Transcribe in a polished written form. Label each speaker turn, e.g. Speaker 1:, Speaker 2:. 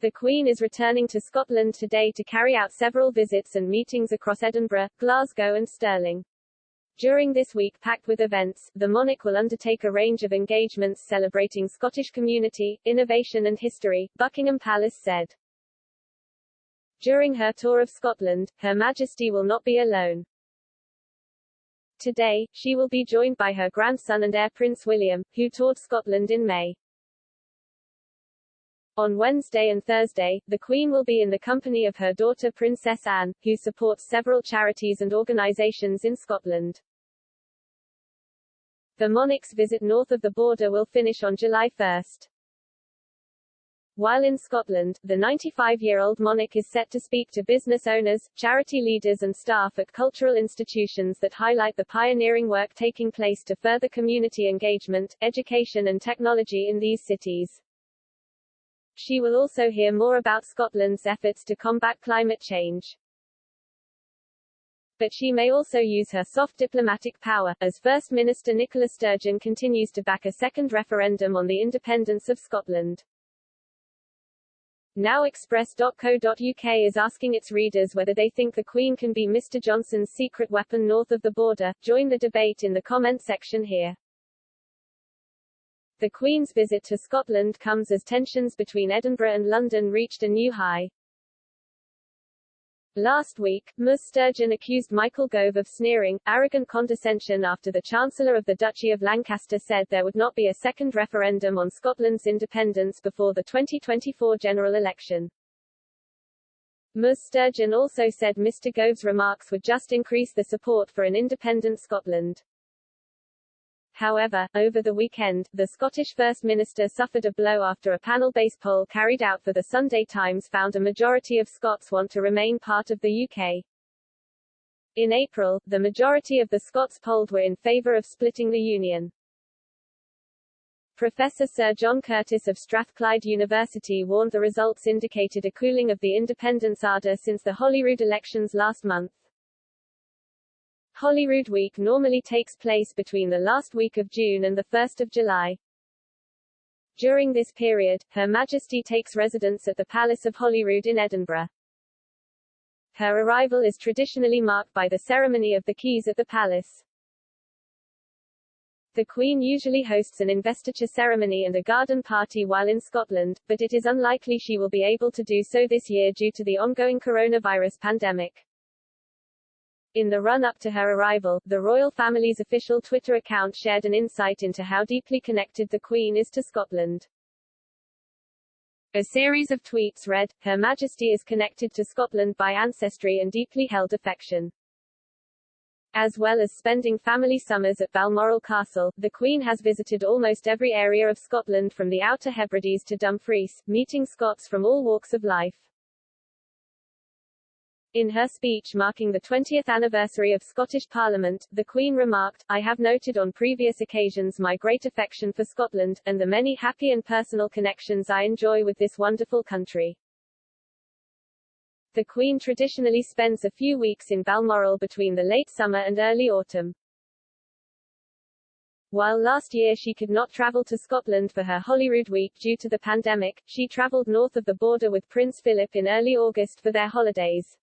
Speaker 1: The Queen is returning to Scotland today to carry out several visits and meetings across Edinburgh, Glasgow and Stirling. During this week packed with events, the monarch will undertake a range of engagements celebrating Scottish community, innovation and history, Buckingham Palace said. During her tour of Scotland, Her Majesty will not be alone. Today, she will be joined by her grandson and heir Prince William, who toured Scotland in May. On Wednesday and Thursday, the Queen will be in the company of her daughter Princess Anne, who supports several charities and organisations in Scotland. The monarch's visit north of the border will finish on July 1. While in Scotland, the 95-year-old monarch is set to speak to business owners, charity leaders and staff at cultural institutions that highlight the pioneering work taking place to further community engagement, education and technology in these cities. She will also hear more about Scotland's efforts to combat climate change. But she may also use her soft diplomatic power, as First Minister Nicola Sturgeon continues to back a second referendum on the independence of Scotland. NowExpress.co.uk is asking its readers whether they think the Queen can be Mr. Johnson's secret weapon north of the border. Join the debate in the comment section here. The Queen's visit to Scotland comes as tensions between Edinburgh and London reached a new high. Last week, Ms. Sturgeon accused Michael Gove of sneering, arrogant condescension after the Chancellor of the Duchy of Lancaster said there would not be a second referendum on Scotland's independence before the 2024 general election. Ms. Sturgeon also said Mr. Gove's remarks would just increase the support for an independent Scotland. However, over the weekend, the Scottish First Minister suffered a blow after a panel-based poll carried out for the Sunday Times found a majority of Scots want to remain part of the UK. In April, the majority of the Scots polled were in favour of splitting the Union. Professor Sir John Curtis of Strathclyde University warned the results indicated a cooling of the independence ardour since the Holyrood elections last month. Holyrood Week normally takes place between the last week of June and the 1st of July. During this period, Her Majesty takes residence at the Palace of Holyrood in Edinburgh. Her arrival is traditionally marked by the ceremony of the keys at the palace. The Queen usually hosts an investiture ceremony and a garden party while in Scotland, but it is unlikely she will be able to do so this year due to the ongoing coronavirus pandemic. In the run-up to her arrival, the royal family's official Twitter account shared an insight into how deeply connected the Queen is to Scotland. A series of tweets read, "Her Majesty is connected to Scotland by ancestry and deeply held affection." As well as spending family summers at Balmoral Castle, the Queen has visited almost every area of Scotland from the Outer Hebrides to Dumfries, meeting Scots from all walks of life. In her speech marking the 20th anniversary of Scottish Parliament, the Queen remarked, "I have noted on previous occasions my great affection for Scotland, and the many happy and personal connections I enjoy with this wonderful country." The Queen traditionally spends a few weeks in Balmoral between the late summer and early autumn. While last year she could not travel to Scotland for her Holyrood Week due to the pandemic, she travelled north of the border with Prince Philip in early August for their holidays.